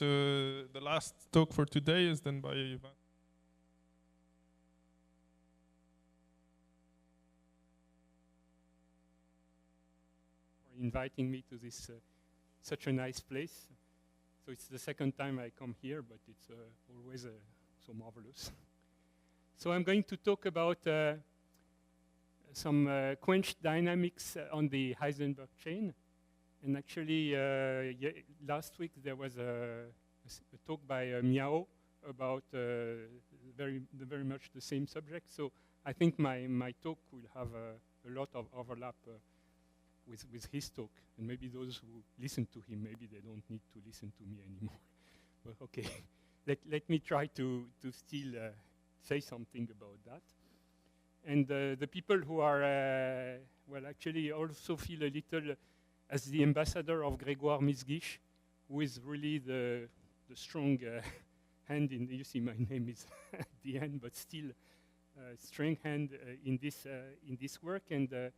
the last talk for today is done by Ivan. For inviting me to this such a nice place. So it's the second time I come here, but it's always so marvelous. So I'm going to talk about some quench dynamics on the Heisenberg chain. And actually, last week there was a talk by Miao about very much the same subject. So I think my talk will have a lot of overlap with his talk. And maybe those who listen to him, maybe they don't need to listen to me anymore. But okay, let me try to still say something about that. And the people who are, well, actually also feel a little as the ambassador of Grégoire Misguich, who is really the strong hand in, you see my name is at the end, but still strong hand in this work. And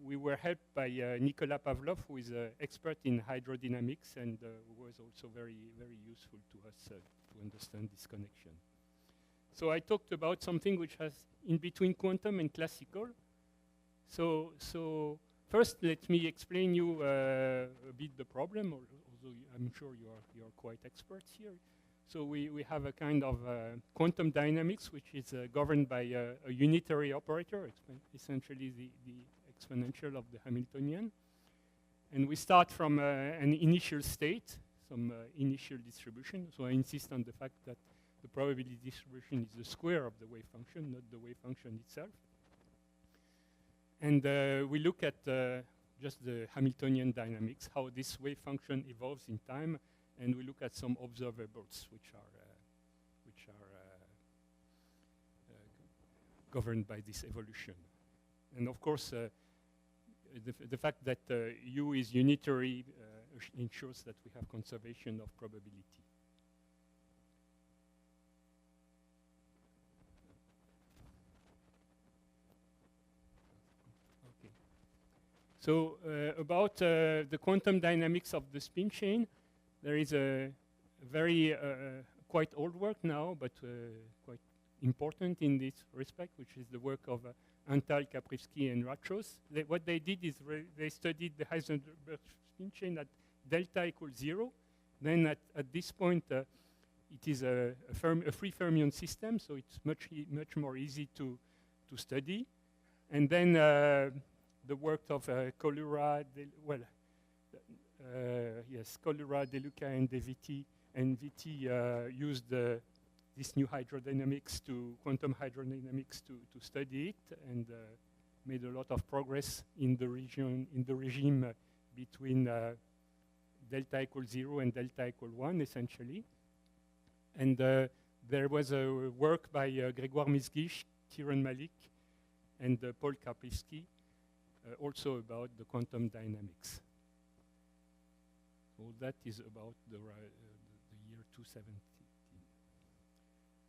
we were helped by Nicolas Pavlov, who is an expert in hydrodynamics and who was also very useful to us to understand this connection. So I talked about something which has in between quantum and classical. So first, let me explain you a bit the problem, although I'm sure you are quite experts here. So we have a kind of quantum dynamics, which is governed by a unitary operator, essentially the exponential of the Hamiltonian. And we start from an initial state, some initial distribution. So I insist on the fact that the probability distribution is the square of the wave function, not the wave function itself. And we look at just the Hamiltonian dynamics, how this wave function evolves in time, and we look at some observables which are governed by this evolution. And of course, the fact that U is unitary ensures that we have conservation of probability. So about the quantum dynamics of the spin chain, there is a very quite old work now, but quite important in this respect, which is the work of Antal, Kaprivsky, and Ratros. What they did is they studied the Heisenberg spin chain at delta equals 0. Then at this point, it is a free fermion system, so it's much more easy to study. And then the work of Kollura, Kollura, De Luca, and De Vitti, and Vitti used this new hydrodynamics quantum hydrodynamics to study it, and made a lot of progress in the regime between delta equals 0 and delta equals 1, essentially. And there was a work by Grégoire Misguich, Kiran Malik, and Paul Kaprivsky, also about the quantum dynamics. So that is about the year 270.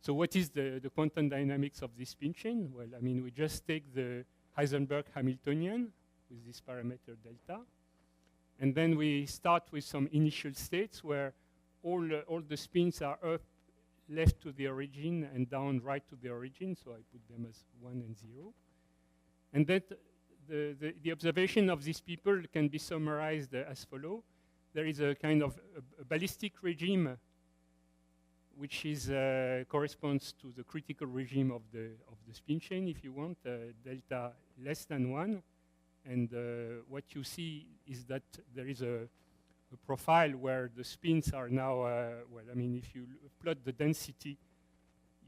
So what is the quantum dynamics of this spin chain? Well, I mean, we just take the Heisenberg Hamiltonian with this parameter delta, and then we start with some initial states where all the spins are up left to the origin and down right to the origin, so I put them as 1 and 0. And that the observation of these people can be summarized as follows. There is a kind of a ballistic regime which is corresponds to the critical regime of the spin chain, if you want, delta less than 1. And what you see is that there is a profile where the spins are now, well, I mean, if you plot the density,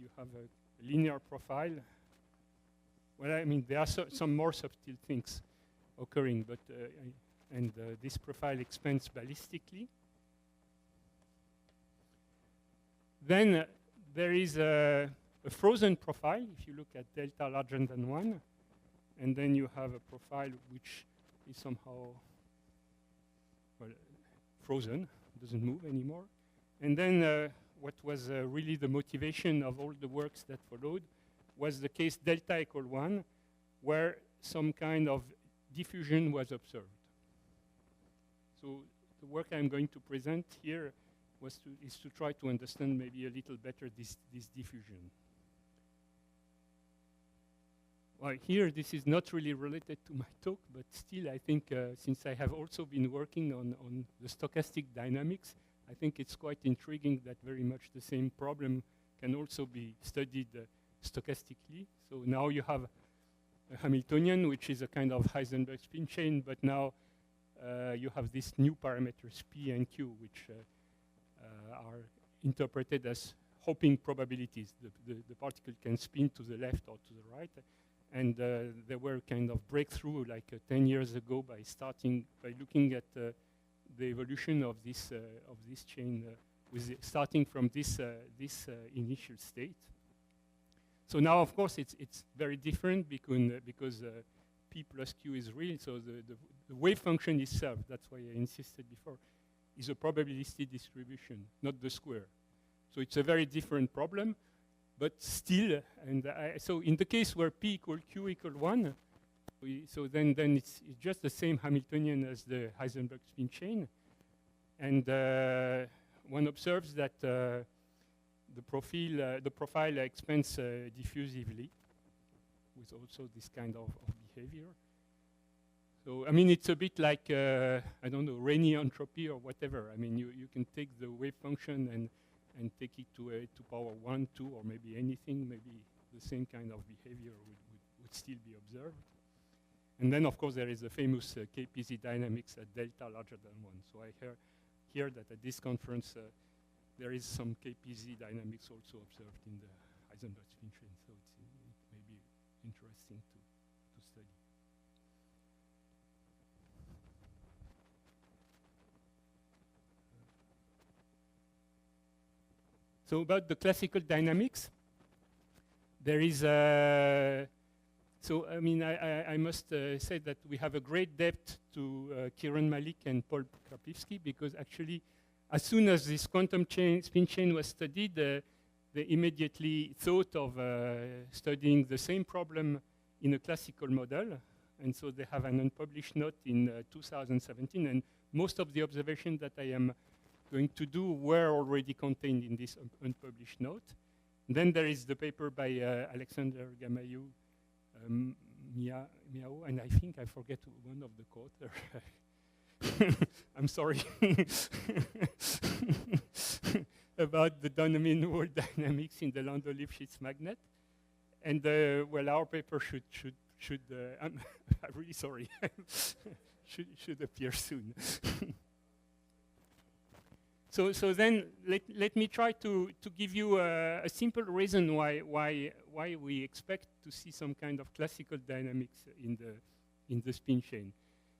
you have a linear profile. Well, I mean, there are some more subtle things occurring, but this profile expands ballistically. Then there is a frozen profile, if you look at delta larger than 1, and then you have a profile which is somehow, well, frozen, doesn't move anymore. And then what was really the motivation of all the works that followed was the case delta equal 1, where some kind of diffusion was observed. So the work I'm going to present here is to try to understand maybe a little better this diffusion. Well, here this is not really related to my talk, but still I think since I have also been working on the stochastic dynamics, I think it's quite intriguing that very much the same problem can also be studied stochastically. So now you have a Hamiltonian, which is a kind of Heisenberg spin chain, but now you have these new parameters P and Q, which are interpreted as hopping probabilities. The particle can spin to the left or to the right. And there were kind of breakthrough like 10 years ago by looking at the evolution of this chain starting from this initial state. So now, of course, it's very different because P plus Q is real. So the wave function itself, that's why I insisted before, is a probabilistic distribution, not the square. So it's a very different problem. But still, so in the case where P equal Q equal 1, so then it's just the same Hamiltonian as the Heisenberg spin chain. And one observes that the profile expands diffusively with also this kind of behavior. So, I mean, it's a bit like, I don't know, Rayleigh entropy or whatever. I mean, you can take the wave function and take it to power 1, 2, or maybe anything, maybe the same kind of behavior would still be observed. And then, of course, there is the famous KPZ dynamics at delta larger than 1. So I hear that at this conference, there is some KPZ dynamics also observed in the Heisenberg spin chain. So it may be interesting to study. So about the classical dynamics, there is so I mean I must say that we have a great debt to Kieran Malik and Paul Krapivsky, because actually as soon as this quantum spin chain was studied, they immediately thought of studying the same problem in a classical model, and so they have an unpublished note in 2017, and most of the observations that I am going to do were already contained in this unpublished note. And then there is the paper by Alexander Gamayu, Miao, and I think I forget one of the co-authors. I'm sorry. About the domain wall dynamics in the Londo Lipschitz magnet. And well, our paper should I'm really sorry, should appear soon. So then let me try to give you a simple reason why we expect to see some kind of classical dynamics in the spin chain.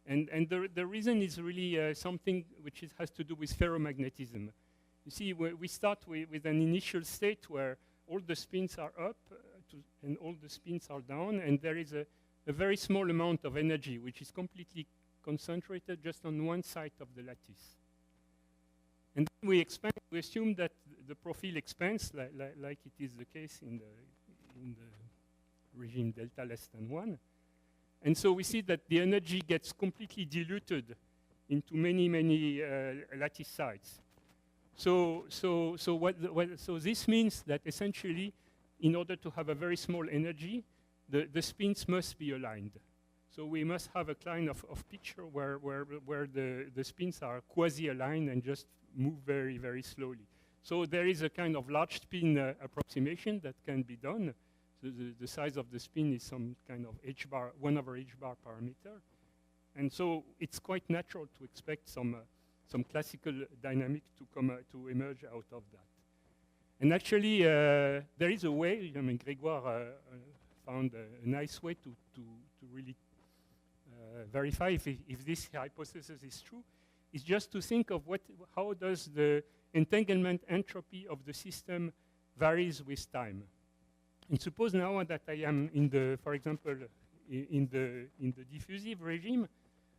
And the reason is really something which has to do with ferromagnetism. You see, we start with an initial state where all the spins are up and all the spins are down, and there is a very small amount of energy which is completely concentrated just on one side of the lattice. And then we assume that the profile expands like it is the case in the regime delta less than 1. And so we see that the energy gets completely diluted into many lattice sites. So this means that essentially, in order to have a very small energy, the spins must be aligned. So we must have a kind of picture where the spins are quasi-aligned and just move very slowly. So there is a kind of large spin approximation that can be done. So the size of the spin is some kind of h bar, 1/h-bar parameter. And so it's quite natural to expect some classical dynamic to emerge out of that. And actually, there is a way, I mean, Grégoire found a nice way to really verify if this hypothesis is true. Is just to think of how does the entanglement entropy of the system varies with time. And suppose now that I am for example, in the diffusive regime,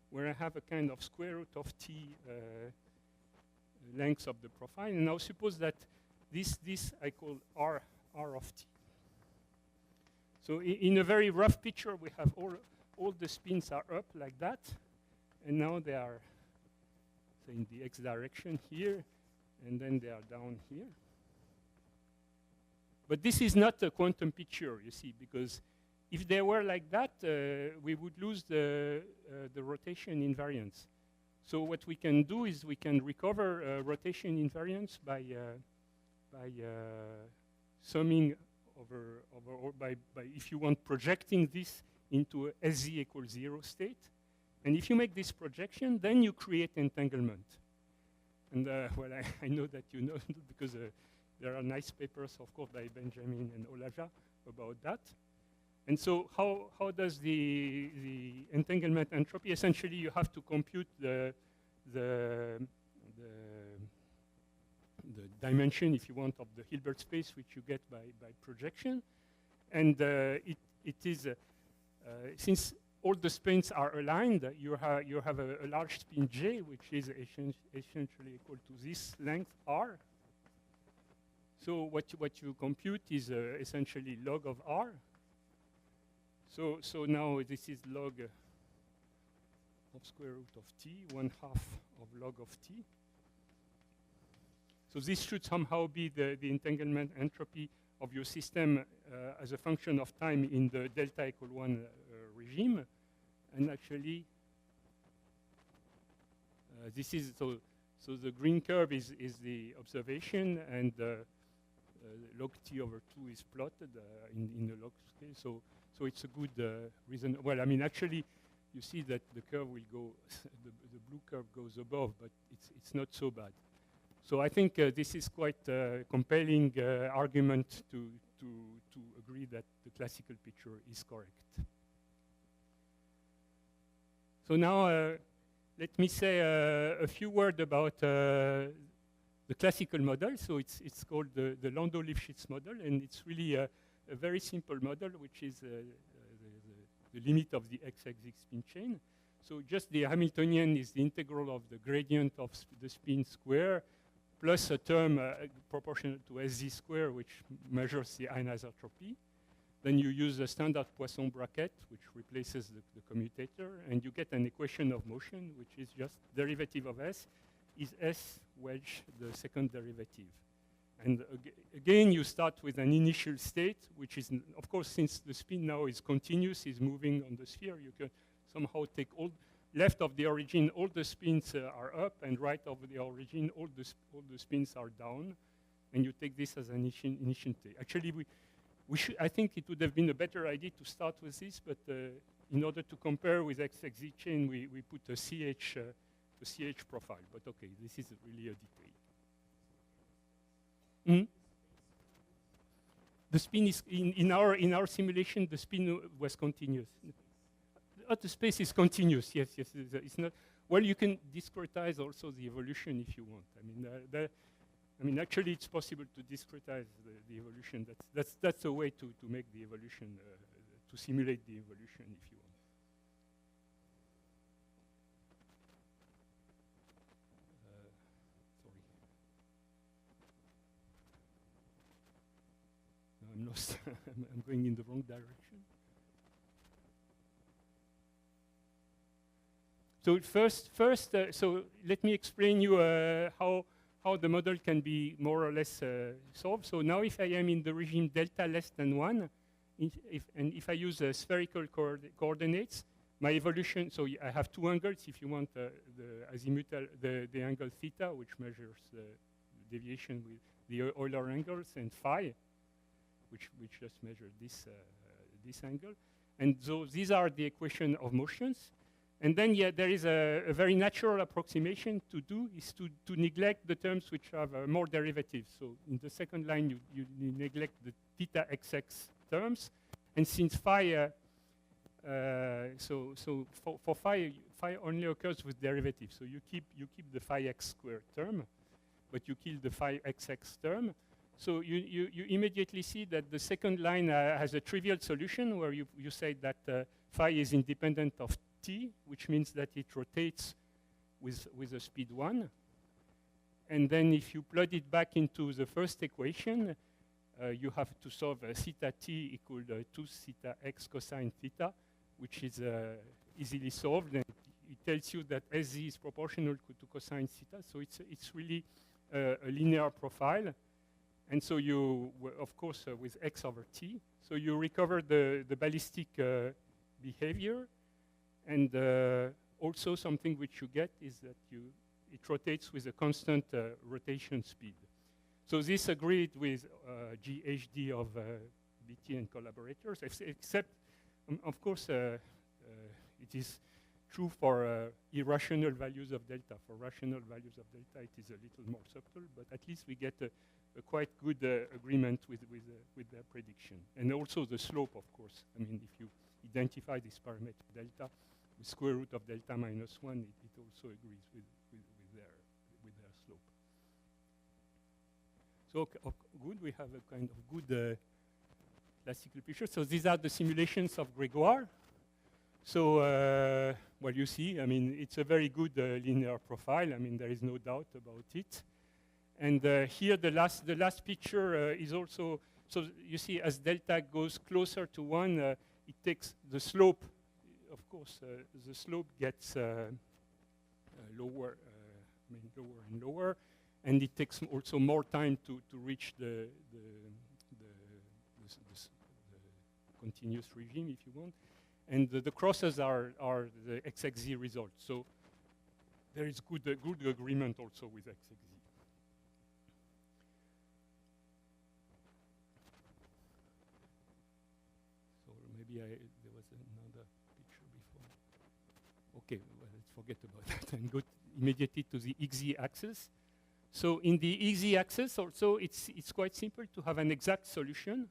where I have a kind of square root of t length of the profile. And now suppose that this I call r of t. So in a very rough picture, we have all the spins are up like that, and now they are in the x direction here, and then they are down here. But this is not a quantum picture, you see, because if they were like that, we would lose the rotation invariance. So what we can do is we can recover rotation invariance by summing over or by, if you want, projecting this into a SZ equals 0 state. And if you make this projection, then you create entanglement. And well, I know that you know because there are nice papers, of course, by Benjamin and Olaja about that. And so how does the entanglement entropy? Essentially, you have to compute the dimension, if you want, of the Hilbert space, which you get by projection. And it is, since all the spins are aligned, you have a large spin J, which is essentially equal to this length R. So what you compute is essentially log of R. So now this is log of square root of t, 1/2 of log of t. So this should somehow be the entanglement entropy of your system as a function of time in the delta equal 1 regime. And actually, this is, so the green curve is the observation, and log t over 2 is plotted in the log scale. So it's a good reason. Well, I mean, actually, you see that the curve will go, the blue curve goes above, but it's not so bad. So I think this is quite a compelling argument to agree that the classical picture is correct. So now let me say a few words about the classical model. So it's called the Londo Lipschitz model, and it's really a very simple model, which is the limit of the XXZ spin chain. So just the Hamiltonian is the integral of the gradient of the spin square plus a term proportional to SZ square, which measures the anisotropy. Then you use a standard Poisson bracket, which replaces the commutator, and you get an equation of motion, which is just derivative of S is S wedge the second derivative. And again, you start with an initial state, which is, of course, since the spin now is continuous, is moving on the sphere, you can somehow take all, left of the origin, all the spins are up, and right of the origin, all the spins are down. And you take this as an initial state. Actually, I think it would have been a better idea to start with this, but in order to compare with XXZ chain, we put a CH profile. But okay, this is really a detail. Mm? The spin is in our simulation. The spin was continuous. The space is continuous. Yes. It's not. Well, you can discretize also the evolution if you want. I mean, actually, it's possible to discretize the evolution. That's a way to make the evolution, to simulate the evolution if you want. I'm lost. I'm going in the wrong direction. So so let me explain you how the model can be more or less solved. So now if I am in the regime delta less than 1, if I use spherical coordinates, my evolution, so I have two angles if you want the azimuthal, the angle theta, which measures the deviation with the Euler angles, and phi, which just measures this angle. And so these are the equation of motions. And then, yeah, there is a very natural approximation to do, is to neglect the terms which have more derivatives. So in the second line, you neglect the theta xx terms. And since phi, for phi only occurs with derivatives. So you keep the phi x squared term, but you kill the phi xx term. So you immediately see that the second line has a trivial solution where you say that phi is independent of t, which means that it rotates with a speed 1. And then if you plug it back into the first equation, you have to solve theta t equal to 2 theta x cosine theta, which is easily solved. And it tells you that SZ is proportional to cosine theta. So it's really a linear profile. And so you, of course, with x over t, so you recover the ballistic behavior. And also something which you get is that it rotates with a constant rotation speed. So this agreed with GHD of BT and collaborators, except, of course, it is true for irrational values of delta. For rational values of delta, it is a little more subtle, but at least we get a quite good agreement with their prediction. And also the slope, of course. I mean, if you identify this parameter delta, the square root of delta minus 1, it also agrees with their slope. So good, we have a kind of good classical picture. So these are the simulations of Grégoire. So, well, you see, I mean, it's a very good linear profile. I mean, there is no doubt about it. And here, the last picture is also, so you see, as delta goes closer to 1, it takes the slope. Of course, the slope gets lower, lower and lower, and it takes also more time to reach the continuous regime, if you want. And the crosses are the XXZ results. So there is good agreement also with XXZ. So maybe there was another picture before. Okay, well, let's forget about that and go immediately to the XZ axis. So in the XZ axis also, it's quite simple to have an exact solution.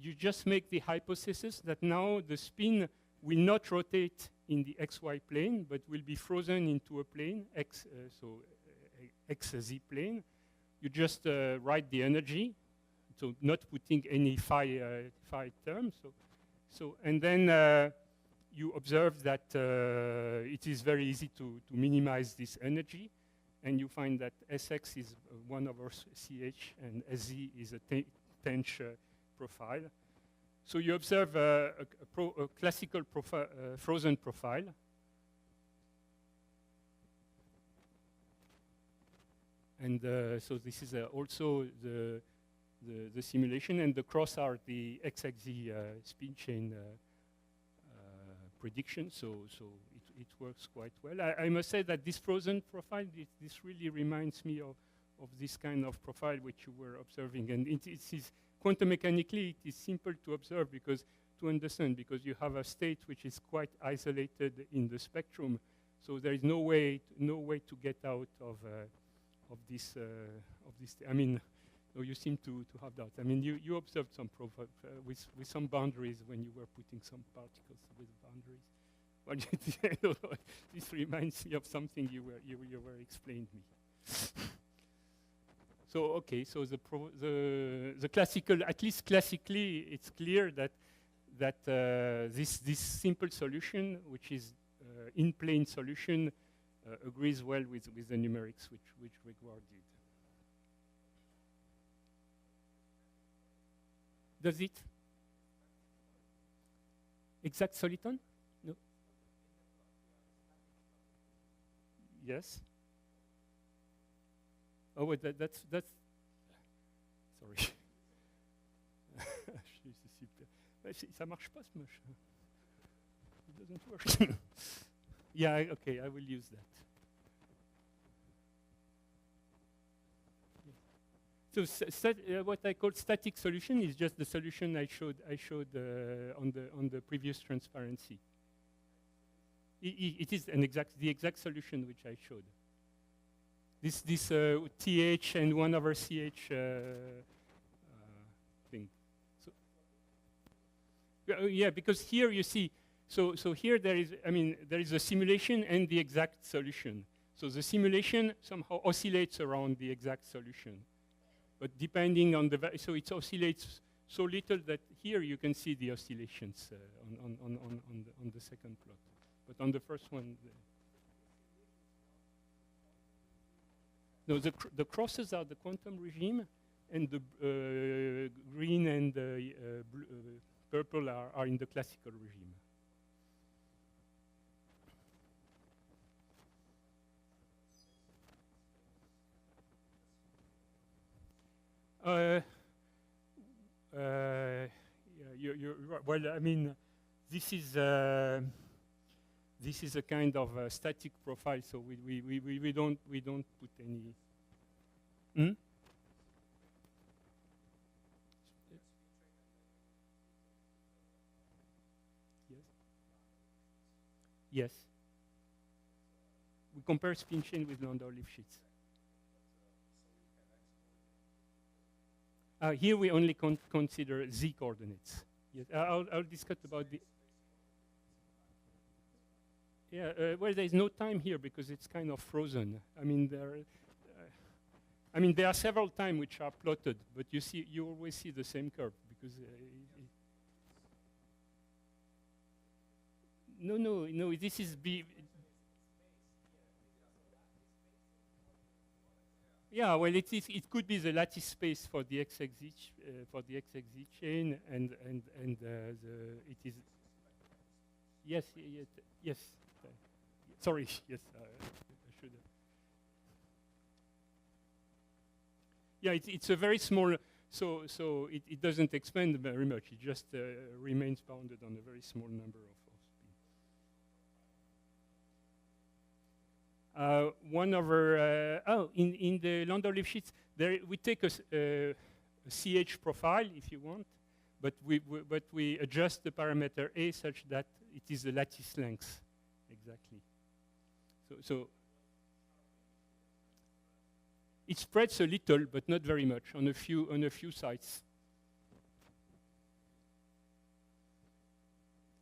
You just make the hypothesis that now the spin will not rotate in the xy plane, but will be frozen into a plane, XZ plane. You just write the energy, so not putting any phi term. So and then you observe that it is very easy to minimize this energy, and you find that Sx is 1 over Ch, and Sz is a Tench profile. So you observe a classical frozen profile. And so this is also the simulation, and the cross are the XXZ spin chain prediction. So it works quite well. I must say that this frozen profile, this really reminds me of this kind of profile which you were observing. And it is quantum mechanically, it is simple to observe to understand, because you have a state which is quite isolated in the spectrum. So there is no way to get out of this. I mean, no, you seem to have doubts. I mean, you observed some profile with some boundaries when you were putting some particles with boundaries. Well, I don't know. This reminds me of something you were explaining me. So okay, so the classical, at least classically, it's clear that this simple solution, which is in-plane solution, agrees well with the numerics which Grégoire did. Does it? Exact soliton? No. Yes. Oh wait, that's sorry. Ça marche pas ce machin. It doesn't work. Yeah, okay, I will use that. So what I call static solution is just the solution I showed on the previous transparency. It is the exact solution which I showed. This TH and 1 over CH thing. So yeah, because here you see, so here there is a simulation and the exact solution. So the simulation somehow oscillates around the exact solution, but depending on so it oscillates so little that here you can see the oscillations on the second plot, but on the first one. No, the crosses are the quantum regime, and the green and purple are in the classical regime. yeah, you're right. Well, I mean, this is a kind of a static profile, so we don't put any. Hmm? Yes. Yes. We compare spin chain with Londo Lipschitz. Here we only consider z coordinates. Yes, I'll discuss about the. Yeah, well, there is no time here because it's kind of frozen. I mean, there are several times which are plotted, but you always see the same curve because. No. This is b. Yeah, well, it could be the lattice space for the XXZ chain, and it is. Yes. Sorry. Yes, I should. Yeah, it's a very small. So it doesn't expand very much. It just remains bounded on a very small number of. In the Londo Lipschitz, we take a CH profile if you want, but we adjust the parameter A such that it is the lattice length exactly. So it spreads a little, but not very much on a few sites.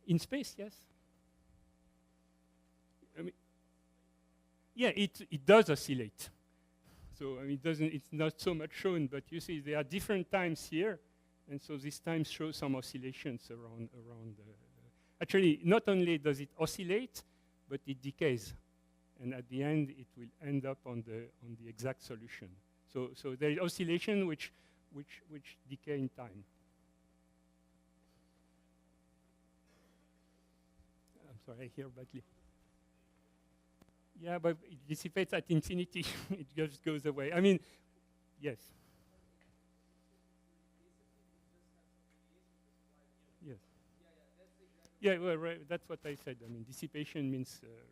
In space, yes. I mean, yeah, it does oscillate. So I mean, it's not so much shown, but you see there are different times here, and so these times show some oscillations around. Actually, not only does it oscillate, but it decays, and at the end it will end up on the exact solution. So there is oscillation which decay in time. I'm sorry, I hear badly. Yeah, but it dissipates at infinity. It just goes away. I mean, yes. Yes. Yeah, well, right, that's what I said. I mean, dissipation means radiation.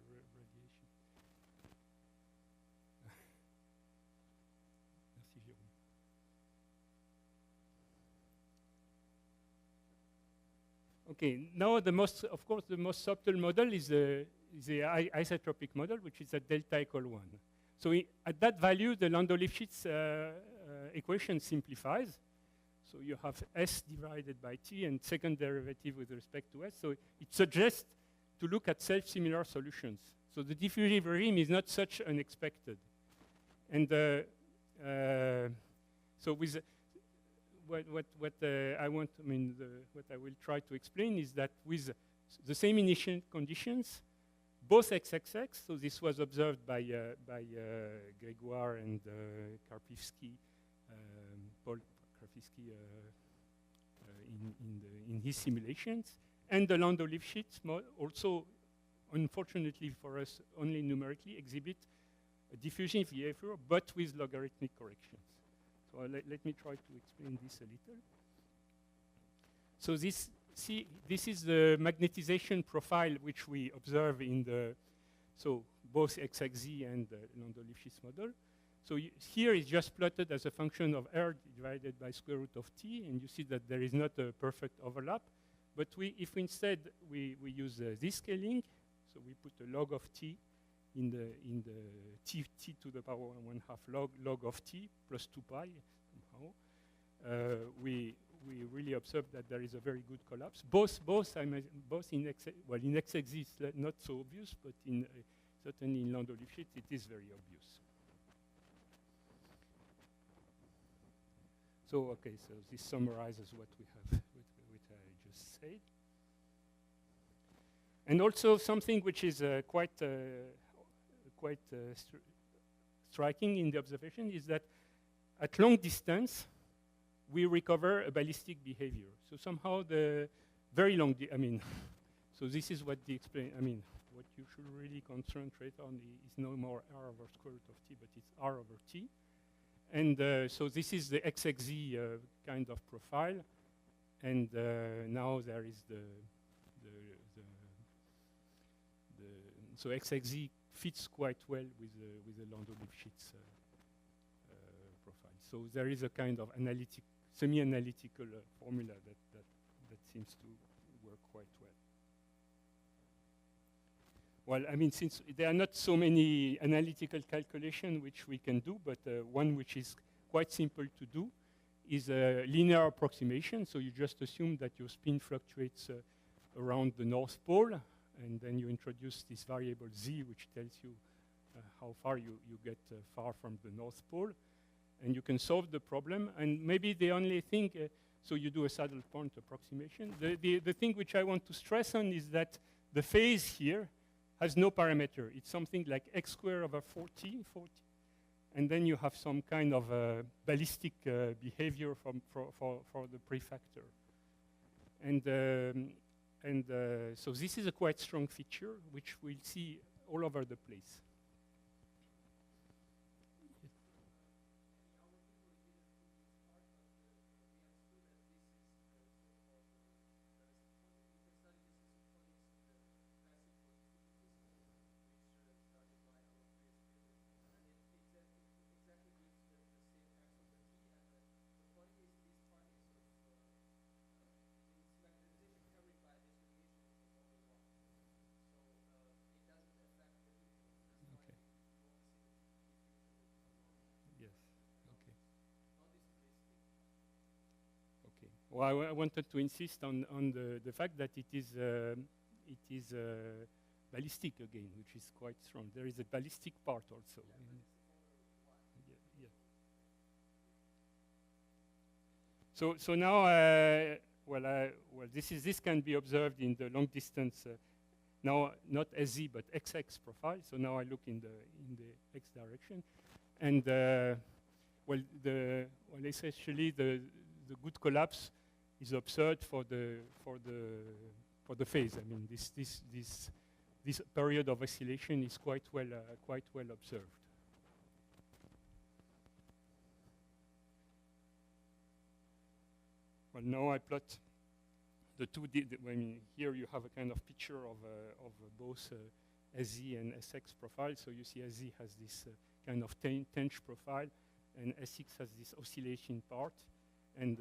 Okay, now the most subtle model is the isotropic model, which is at delta equal 1. So at that value, the Londo Lipschitz equation simplifies. So you have S divided by T and second derivative with respect to S. So it suggests to look at self-similar solutions. So the diffusive regime is not such unexpected. And so with what I want, I mean, what I will try to explain is that with the same initial conditions, both XXX, so this was observed by Grégoire and Karpivsky, Paul Karpivsky in his simulations, and the Londo Lipschitz also, unfortunately for us, only numerically exhibit a diffusion behavior, but with logarithmic corrections. So let me try to explain this a little. So this is the magnetization profile which we observe in both XXZ and the Londo Lipschitz model. So here is just plotted as a function of R divided by square root of T, and you see that there is not a perfect overlap. But if instead we use this scaling, so we put a log of T in the T to the power 1/2 log of T plus 2 pi somehow, we really observe that there is a very good collapse. Both in XXZ it's not so obvious, but certainly in Londo Lipschitz it is very obvious. So okay, so this summarizes what we have, what I just said. And also something which is quite striking in the observation is that at long distance, we recover a ballistic behavior. So somehow the very long, so this is what what you should really concentrate on is no more R over square root of T, but it's R over T. And so this is the XXZ kind of profile. And now there is so XXZ fits quite well with the Londo Lipschitz profile. So there is a kind of semi-analytical formula that seems to work quite well. Well, I mean, since there are not so many analytical calculations which we can do, but one which is quite simple to do is a linear approximation. So you just assume that your spin fluctuates around the North Pole, and then you introduce this variable z, which tells you how far you get far from the North Pole. And you can solve the problem. And maybe the only thing, so you do a saddle point approximation. The thing which I want to stress on is that the phase here has no parameter. It's something like x squared over 40. And then you have some kind of ballistic behavior for the prefactor. And so this is a quite strong feature, which we'll see all over the place. Well, I wanted to insist on the fact that it is ballistic again, which is quite strong. There is a ballistic part also. Yeah. So now, this can be observed in the long distance. Now not SZ but XX profile. So now I look in the X direction, and essentially the good collapse is observed for the phase. I mean, this period of oscillation is quite well observed. Well, now I plot the two. I mean, here you have a kind of picture of both SZ and SX profile. So you see SZ has this kind of tench profile, and SX has this oscillation part, and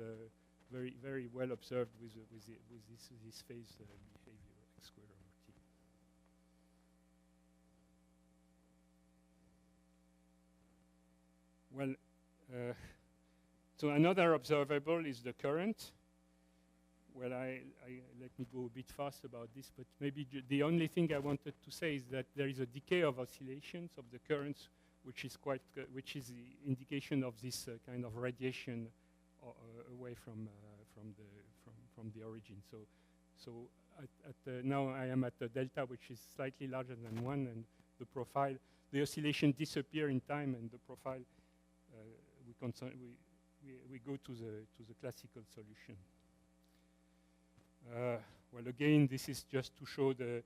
very, very well observed with this phase behavior, x squared over t. Well, so another observable is the current. Well, let me go a bit fast about this, but maybe the only thing I wanted to say is that there is a decay of oscillations of the currents, which is the indication of this kind of radiation away from the origin. So now I am at a delta which is slightly larger than 1, and the profile, the oscillation disappear in time, and the profile we go to the classical solution. Well, again, this is just to show the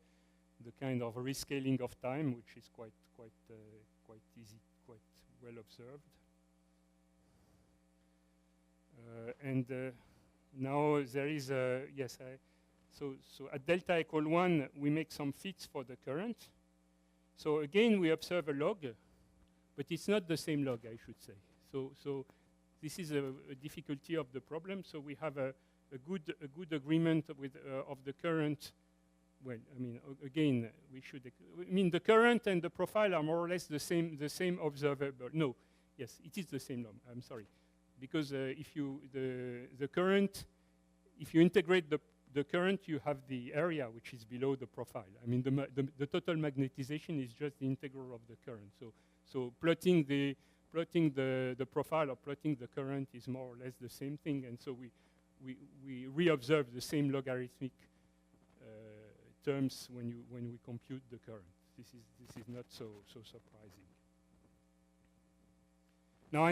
kind of rescaling of time, which is quite easy, quite well observed. And now there is a, so at delta equal 1, we make some fits for the current. So again, we observe a log, but it's not the same log, I should say. So this is a difficulty of the problem. So we have a good agreement with of the current. Well, I mean, again, we should. I mean, the current and the profile are more or less the same observable. No, yes, it is the same log. I'm sorry, because if you the current, if you integrate the current, you have the area which is below the profile. I mean, the total magnetization is just the integral of the current. So plotting the profile or plotting the current is more or less the same thing, and so we reobserve the same logarithmic terms when we compute the current. This is not so surprising. Now,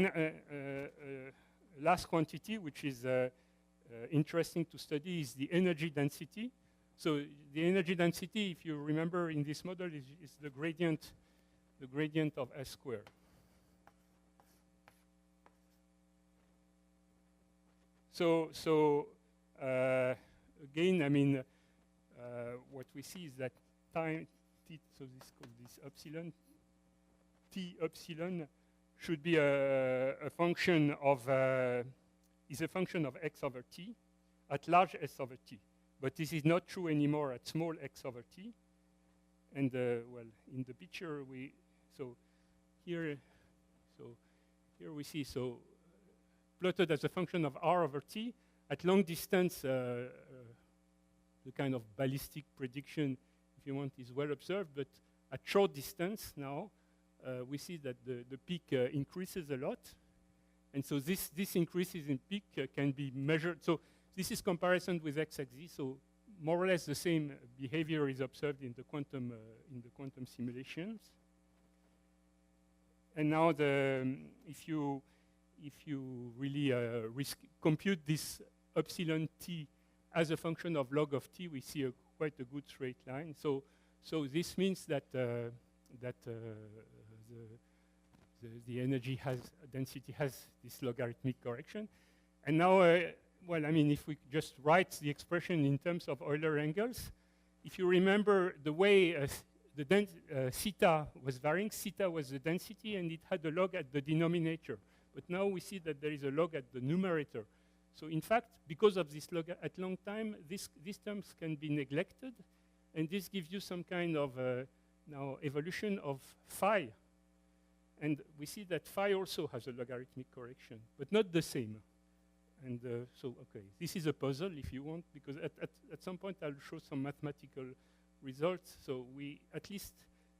last quantity which is interesting to study is the energy density. So the energy density, if you remember in this model, is the gradient of S squared. Again, I mean, what we see is that time t, so this called this epsilon, t epsilon should be a function of is a function of x over t at large s over t. But this is not true anymore at small x over t. And well, in the picture here we see plotted as a function of r over t at long distance. The kind of ballistic prediction, if you want, is well observed. But at short distance now, we see that the peak increases a lot. And so this increases in peak can be measured. So this is comparison with x-axis. So more or less the same behavior is observed in the quantum simulations. And now if you really compute this epsilon t as a function of log of t, we see quite a good straight line. So this means that the energy density has this logarithmic correction. And now, well, I mean, if we just write the expression in terms of Euler angles, if you remember the way theta was varying, theta was the density, and it had a log at the denominator. But now we see that there is a log at the numerator. So in fact, because of this log at long time, these terms can be neglected, and this gives you some kind of now evolution of phi. And we see that phi also has a logarithmic correction, but not the same. And okay, this is a puzzle if you want, because at some point I'll show some mathematical results. So at least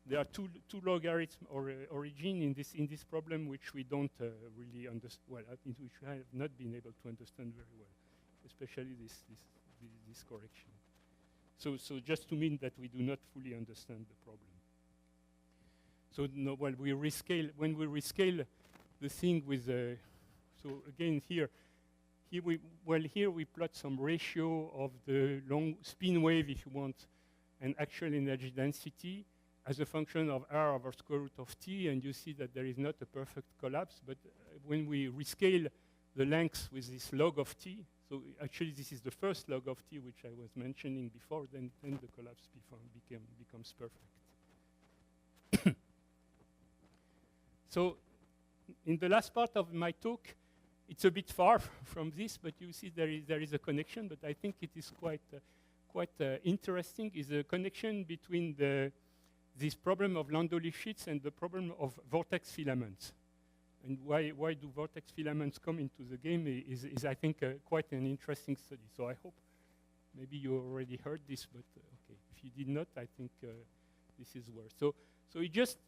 there are two logarithm or origin in this problem which we don't really understand. Well, which we have not been able to understand very well, especially this correction. So just to mean that we do not fully understand the problem. So no, well, when we rescale the thing with so again here we plot some ratio of the long spin wave, if you want, and actual energy density as a function of r over square root of t, and you see that there is not a perfect collapse, but when we rescale the length with this log of t, so actually this is the first log of t which I was mentioning before, then the collapse becomes perfect. So in the last part of my talk, it's a bit far from this, but you see there is a connection, but I think it is quite interesting, is a connection between this problem of Londo Lipschitz and the problem of vortex filaments. And why do vortex filaments come into the game is I think, quite an interesting study. So I hope maybe you already heard this, but okay, if you did not, I think this is worth. So you just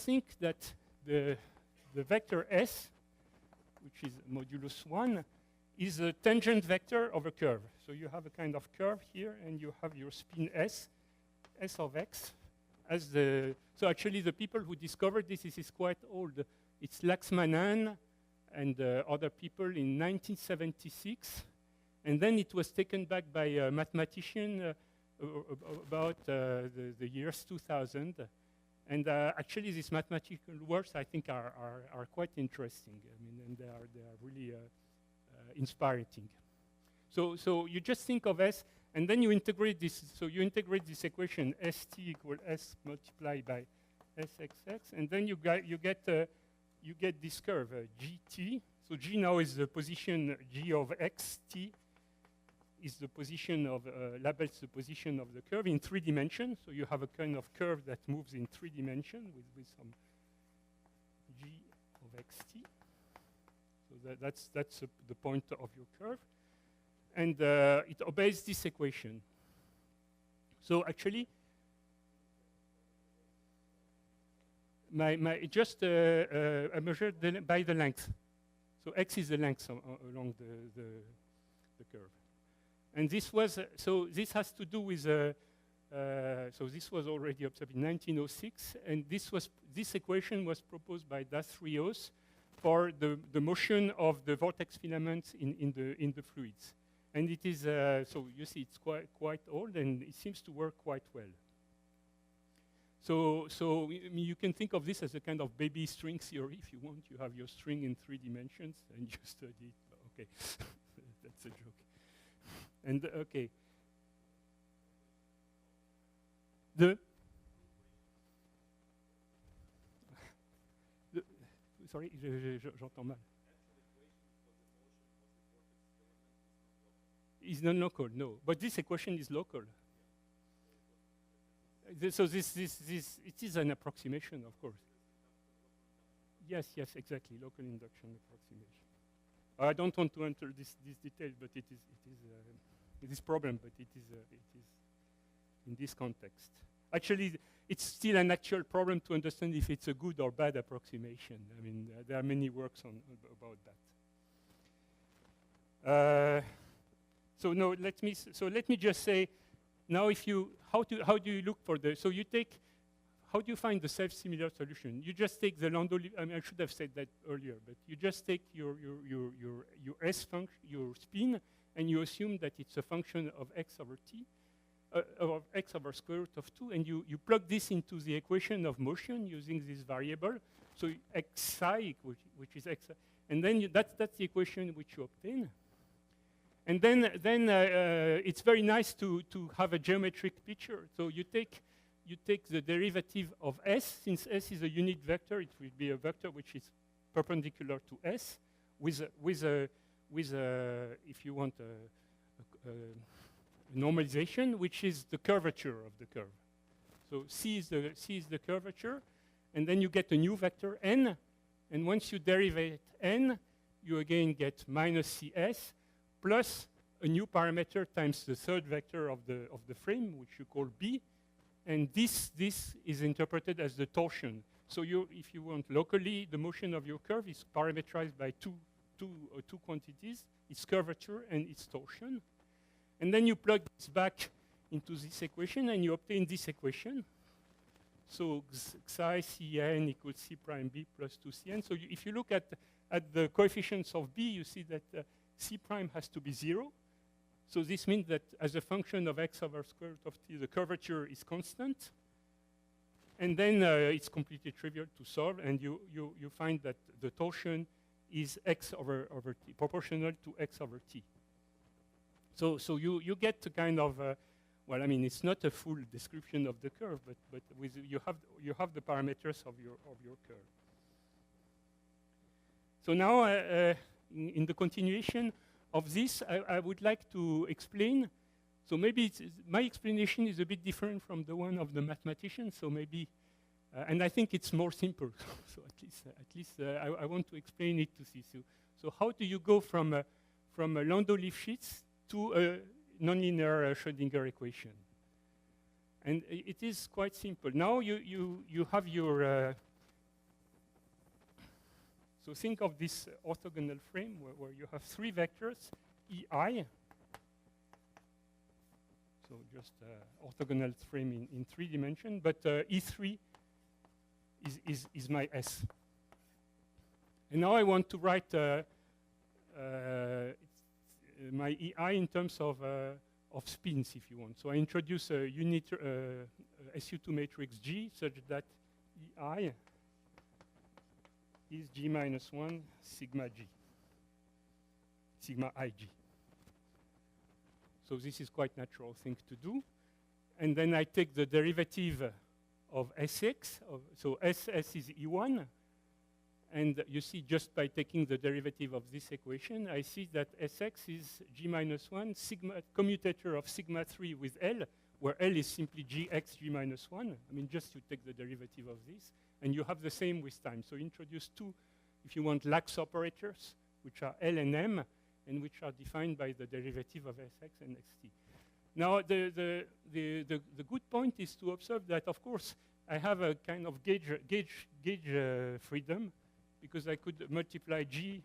think that the vector S, which is modulus 1, is a tangent vector of a curve. So you have a kind of curve here, and you have your spin S of x, as so actually the people who discovered this is quite old. It's Laxman and other people in 1976, and then it was taken back by a mathematician about the years 2000. And actually, these mathematical works, I think, are quite interesting. I mean, and they are really inspiring. So you just think of S, and then you integrate this. So you integrate this equation St equal S multiplied by Sxx, and then you get this curve Gt. So G now is the position G of xt is the position of labels the position of the curve in 3 dimensions. So you have a kind of curve that moves in 3 dimensions with some G of xt. So that's the point of your curve, and it obeys this equation. So actually, I measured by the length. So x is the length along the curve. And this was, so this has to do with, so this was already observed in 1906, and this equation was proposed by Das Rios for the motion of the vortex filaments in the fluids. And it is, so you see it's quite old, and it seems to work quite well. So you can think of this as a kind of baby string theory, if you want. You have your string in 3 dimensions, and you study it. Okay, That's a joke. And okay. Sorry, j'entends mal. Is not local, no. But this equation is local. So it is an approximation, of course. Yes, exactly, local induction approximation. I don't want to enter this detail, but it is problem, but it is in this context. Actually, it's still an actual problem to understand if it's a good or bad approximation. I mean, there are many works about that. So let me just say, now how do you look for how do you find the self-similar solution? You just take the Londo, I mean, I should have said that earlier, but you just take your S function, your spin, and you assume that it's a function of x over t, of x over square root of 2, and you plug this into the equation of motion using this variable, so xi, which is x, and then that's the equation which you obtain. And then it's very nice to have a geometric picture. So you take the derivative of s. Since s is a unit vector, it will be a vector which is perpendicular to s with if you want a normalization, which is the curvature of the curve. So c is the curvature, and then you get a new vector n, and once you derivate n, you again get minus cs plus a new parameter times the third vector of the frame, which you call b, and this is interpreted as the torsion. So if you want locally, the motion of your curve is parameterized by two quantities, its curvature and its torsion. And then you plug this back into this equation, and you obtain this equation. So psi cn equals c prime b plus 2cn. So if you look at the coefficients of b, you see that c prime has to be 0. So this means that as a function of x over square root of t, the curvature is constant. And then it's completely trivial to solve, and you find that the torsion is x over t, proportional to x over t. So you get a kind of, well, I mean, it's not a full description of the curve, but you have the parameters of your curve. So now, in the continuation of this, I would like to explain. So maybe my explanation is a bit different from the one of the mathematician. So maybe, and I think it's more simple. So at least I want to explain it to see. So how do you go from a Londo Lipschitz to a nonlinear Schrödinger equation? And it is quite simple. Now you have your. So think of this orthogonal frame where you have three vectors, EI. So just orthogonal frame in 3 dimensions, but E3 is my S. And now I want to write my EI in terms of spins, if you want. So I introduce a unit SU2 matrix G such that EI is G minus 1 sigma G, sigma IG. So this is quite natural thing to do. And then I take the derivative of Sx, so Ss is E1. And you see, just by taking the derivative of this equation, I see that Sx is G minus 1 sigma commutator of sigma 3 with L, where L is simply Gx G minus 1. I mean, just you take the derivative of this. And you have the same with time. So introduce two, if you want, lax operators, which are L and M, and which are defined by the derivative of Sx and Xt. Now, the good point is to observe that, of course, I have a kind of gauge freedom, because I could multiply G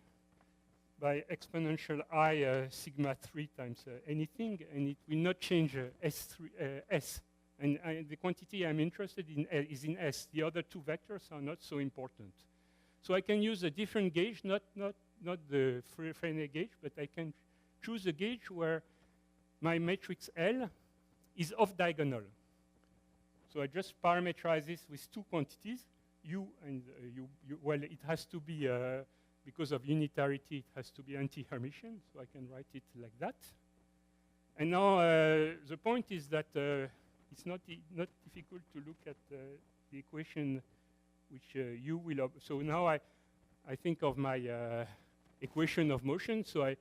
by exponential I sigma 3 times anything, and it will not change S. And the quantity I'm interested in is in S. The other two vectors are not so important. So I can use a different gauge, not the Freinet gauge, but I can choose a gauge where my matrix L is off diagonal. So I just parameterize this with two quantities, U and well, it has to be because of unitarity, it has to be anti-Hermitian, so I can write it like that. And now the point is that it's not difficult to look at the equation which you will. So now I think of my equation of motion. So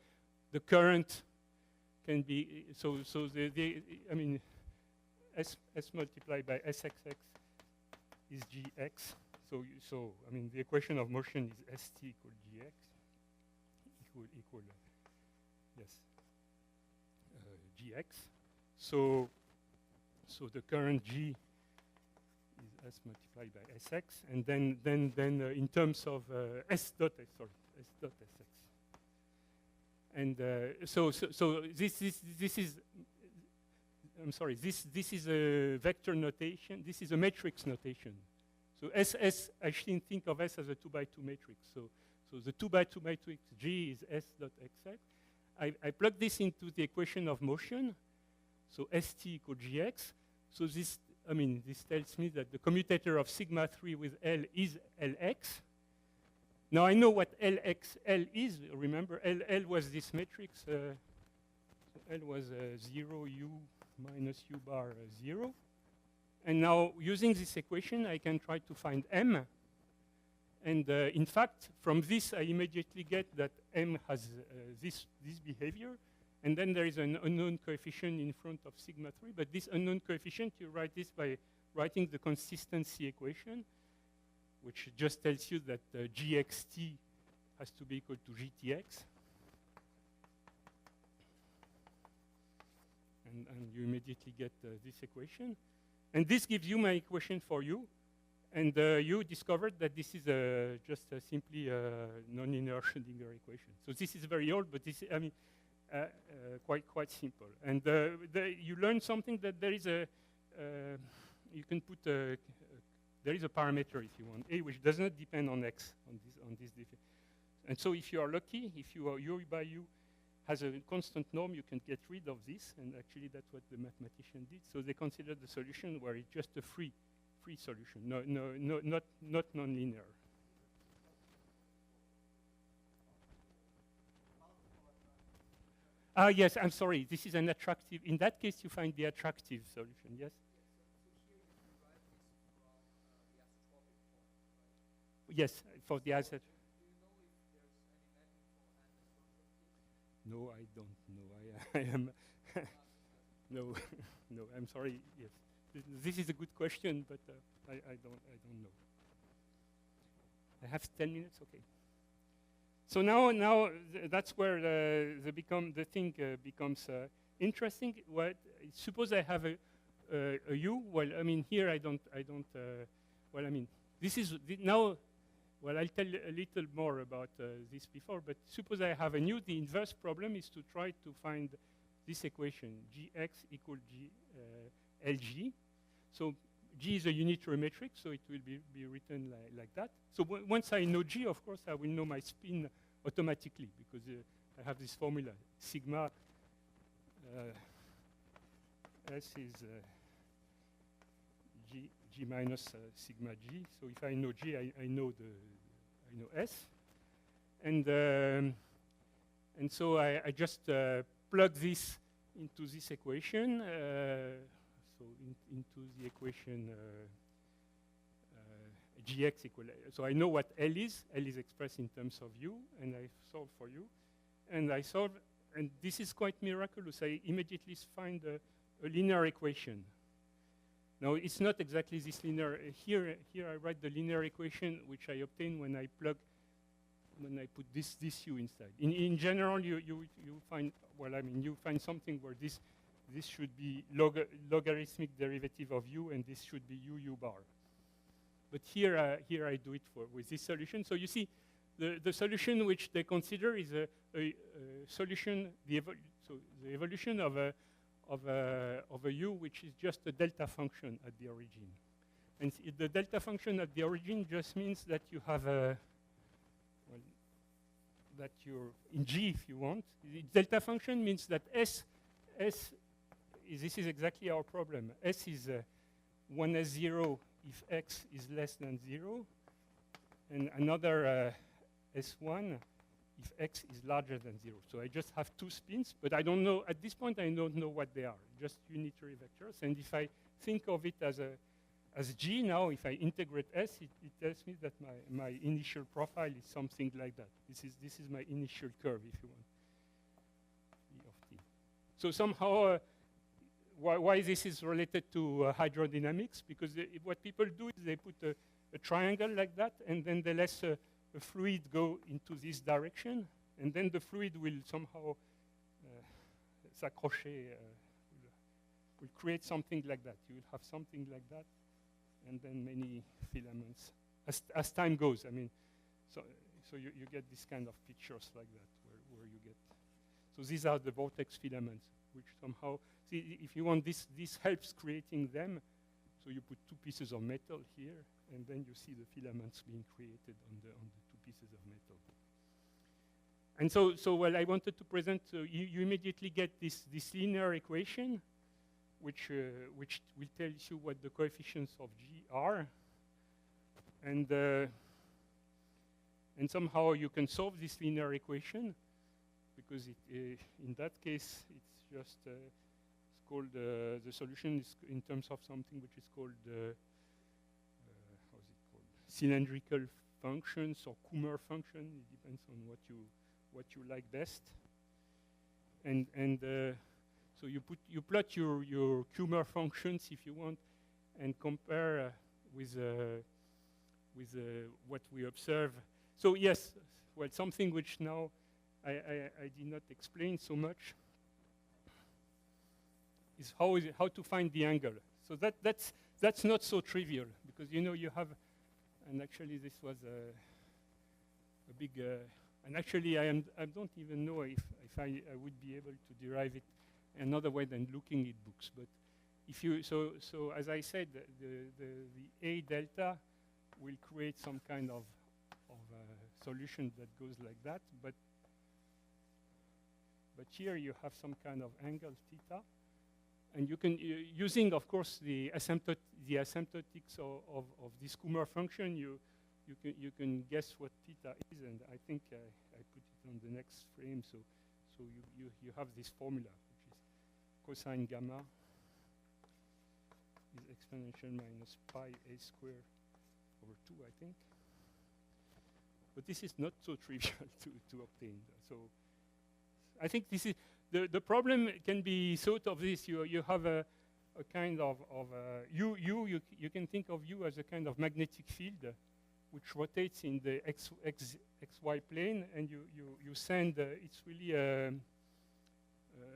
the current can be I mean S multiplied by SXX is GX. So I mean the equation of motion is ST equal GX equal yes GX. So the current G is S multiplied by SX, and then in terms of S dot SX. And so this is I'm sorry, this is a vector notation. This is a matrix notation. So SS, I shouldn't think of S as a 2 by 2 matrix. So the 2 by 2 matrix G is S dot XX. I plug this into the equation of motion. So ST equal GX. So this tells me that the commutator of sigma 3 with L is LX. Now I know what LXL is. Remember, L was this matrix. L was 0, U minus U bar 0. And now, using this equation, I can try to find M. And in fact, from this, I immediately get that M has this behavior. And then there is an unknown coefficient in front of sigma 3. But this unknown coefficient, you write this by writing the consistency equation, which just tells you that GXT has to be equal to GTX. And you immediately get this equation. And this gives you my equation for you. And you discovered that this is just simply a nonlinear Schrödinger equation. So this is very old, but this is, I mean, quite simple. And you learn something that there is you can put there is a parameter, if you want, A, which does not depend on X on this and so if you are lucky, if U by U has a constant norm, you can get rid of this, and actually that's what the mathematician did. So they considered the solution where it's just a free solution, not nonlinear. Yes, I'm sorry. This is an attractive. In that case, you find the attractive solution. Yes. Yes, for the asset. No, I don't know. I am no, I'm sorry. Yes, this is a good question, but I don't know. I have 10 minutes. Okay. So now that's where the thing becomes interesting. Suppose I have a U. Well, I mean here I don't. Well, I mean this is now. Well, I'll tell a little more about this before, but suppose I have a U. The inverse problem is to try to find this equation, Gx equal LG. So G is a unitary matrix, so it will be written like that. So once I know G, of course, I will know my spin automatically, because I have this formula, sigma S is G minus sigma G. So if I know G, I know S, and so I just plug this into this equation. So into the equation Gx equal. So I know what L is. L is expressed in terms of U, and I solve for U, and I solve. And this is quite miraculous. I immediately find a linear equation. Now, it's not exactly this linear. Here I write the linear equation, which I obtain when I put this U inside. In general, you find, well, I mean, you find something where this should be logarithmic derivative of U, and this should be U bar. But here I do it with this solution. So you see, the solution which they consider is a solution, so the evolution of a U, which is just a delta function at the origin. And the delta function at the origin just means that you have that you're in G, if you want. The delta function means that this is exactly our problem. S is 1s0 if x is less than 0, and another S1 if x is larger than 0. So I just have two spins, but I don't know, at this point I don't know what they are, just unitary vectors. And if I think of it as G now, if I integrate S, it tells me that my initial profile is something like that. This is my initial curve, if you want, E of t. So somehow, why this is related to hydrodynamics? Because what people do is they put a triangle like that, and then they let a fluid go into this direction, and then the fluid will somehow s'accrocher, will create something like that. You will have something like that, and then many filaments as time goes. I mean, so you get this kind of pictures like that, where you get. So these are the vortex filaments, which somehow, see, if you want, this helps creating them. So you put two pieces of metal here, and then you see the filaments being created on the two pieces of metal. And so well, I wanted to present, you immediately get this linear equation, which will tell you what the coefficients of G are. And somehow you can solve this linear equation, because in that case, it's just, it's called, the solution is in terms of something which is called, how's it called? Cylindrical functions or Coomer function. It depends on what you like best. And so you plot your Coomer functions if you want, and compare with what we observe. So yes, well, something which now I did not explain so much is how to find the angle. So that's not so trivial, because you know you have, and actually this was a big, and actually I don't even know if I would be able to derive it another way than looking at books. But if you, so as I said, the A delta will create some kind of solution that goes like that, but here you have some kind of angle theta, and you can, using of course the asymptotics of this Coomer function, you can guess what theta is, and I think I put it on the next frame. So you have this formula, which is cosine gamma is exponential minus pi a squared over 2, I think. But this is not so trivial to obtain. So I think this is the problem can be sort of this. You have a kind of you can think of U as a kind of magnetic field which rotates in the xy plane, and you send it's really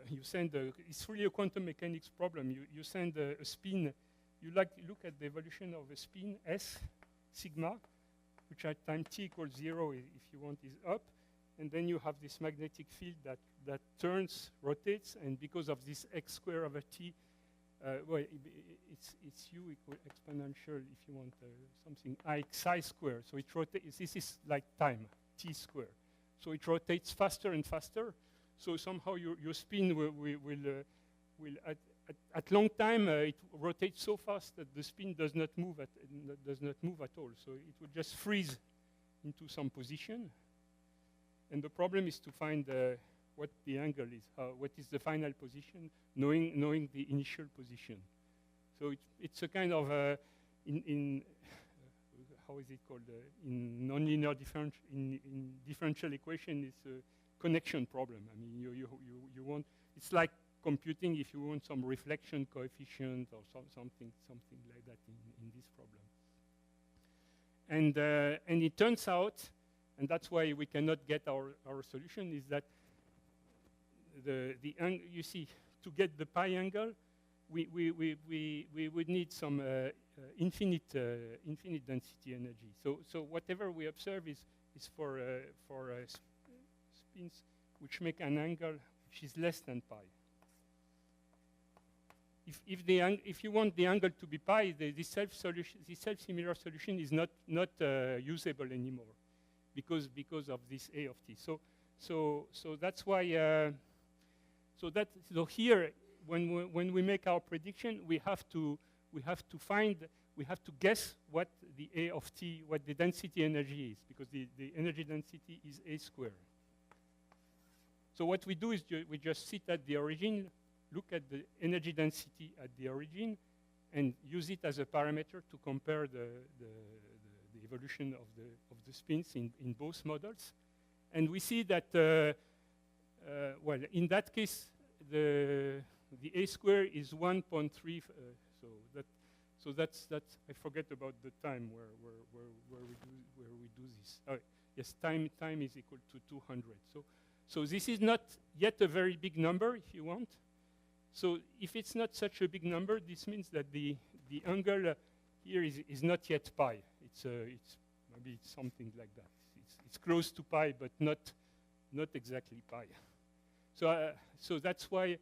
it's really a quantum mechanics problem. You send a spin. You look at the evolution of a spin S sigma, which at time t equals 0, if you want, is up. And then you have this magnetic field that turns, rotates, and because of this x square over t, well, it's u equal exponential, if you want, something I xi square. So it rotates, this is like time, t square. So it rotates faster and faster. So somehow your spin will at long time, it rotates so fast that the spin does not move at all. So it will just freeze into some position. And the problem is to find what the angle is, what is the final position, knowing the initial position. So it's a kind of how is it called? In nonlinear in differential equation, it's a connection problem. I mean, you want, it's like computing if you want some reflection coefficient or something like that in this problem. And it turns out, and that's why we cannot get our solution, is that you see, to get the pi angle, we would need some infinite density energy. So whatever we observe is for spins which make an angle which is less than pi. If you want the angle to be pi, this self-similar solution is not usable anymore, because of this A of t. So that's why. So here, when we make our prediction, we have to find we have to guess what the A of t, what the density energy is, because the energy density is A squared. So what we do is we just sit at the origin, look at the energy density at the origin, and use it as a parameter to compare the evolution of the spins in both models. And we see that, well, in that case, the A square is 1.3. So that's I forget about the time where we do this. Oh, yes, time is equal to 200. So this is not yet a very big number, if you want. So if it's not such a big number, this means that the angle here is not yet pi. It's maybe it's something like that. It's close to pi, but not exactly pi. So that's why.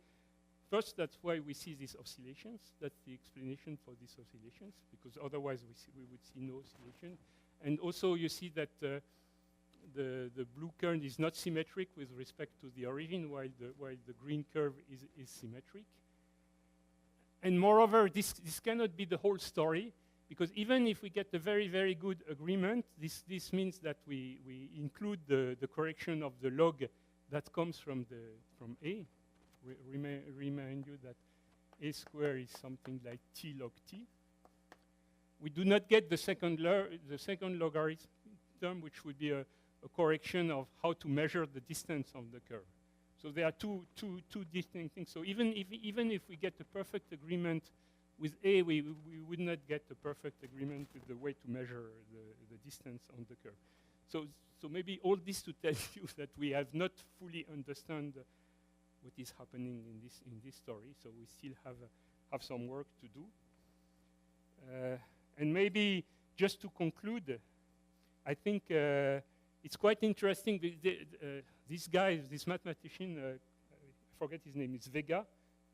First, that's why we see these oscillations. That's the explanation for these oscillations, because otherwise we would see no oscillation. And also you see that the blue curve is not symmetric with respect to the origin, while the green curve is symmetric. And moreover, this cannot be the whole story, because even if we get a very, very good agreement, this means that we include the correction of the log that comes from A. Remind you that A square is something like t log t. We do not get the second logarithm term, which would be a correction of how to measure the distance of the curve. So there are two distinct things. So even if we get a perfect agreement with A, we would not get a perfect agreement with the way to measure the distance on the curve. So maybe all this to tell you that we have not fully understand what is happening in this story. So we still have some work to do. And maybe just to conclude, I think it's quite interesting. This guy, this mathematician, I forget his name, it's Vega.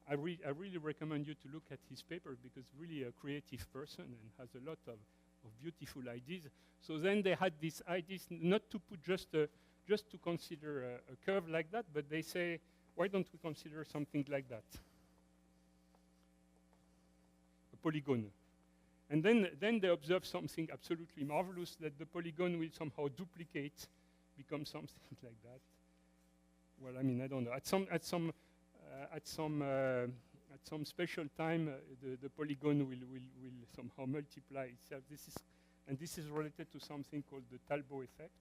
I really recommend you to look at his paper, because really a creative person and has a lot of beautiful ideas. So then they had these ideas not to put just to consider a curve like that, but they say, why don't we consider something like that? A polygon. And then they observe something absolutely marvelous, that the polygon will somehow duplicate, become something like that. Well, I mean, I don't know. At some special time, the polygon will somehow multiply itself. This is related to something called the Talbot effect.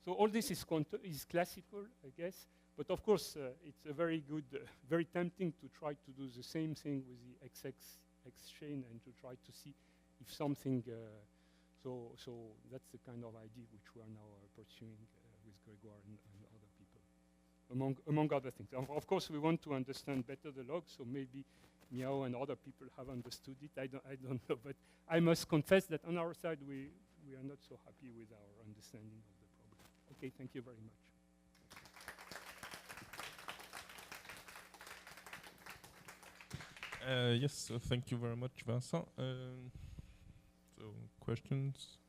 So all this is classical, I guess. But of course, it's a very good, very tempting to try to do the same thing with the XX chain and to try to see if something. So that's the kind of idea which we are now pursuing with Grégoire and other people, among other things. Of course, we want to understand better the log. So maybe Miao and other people have understood it. I don't know, but I must confess that on our side we are not so happy with our understanding of the problem. Okay, thank you very much. Yes, thank you very much, Vincent. So questions?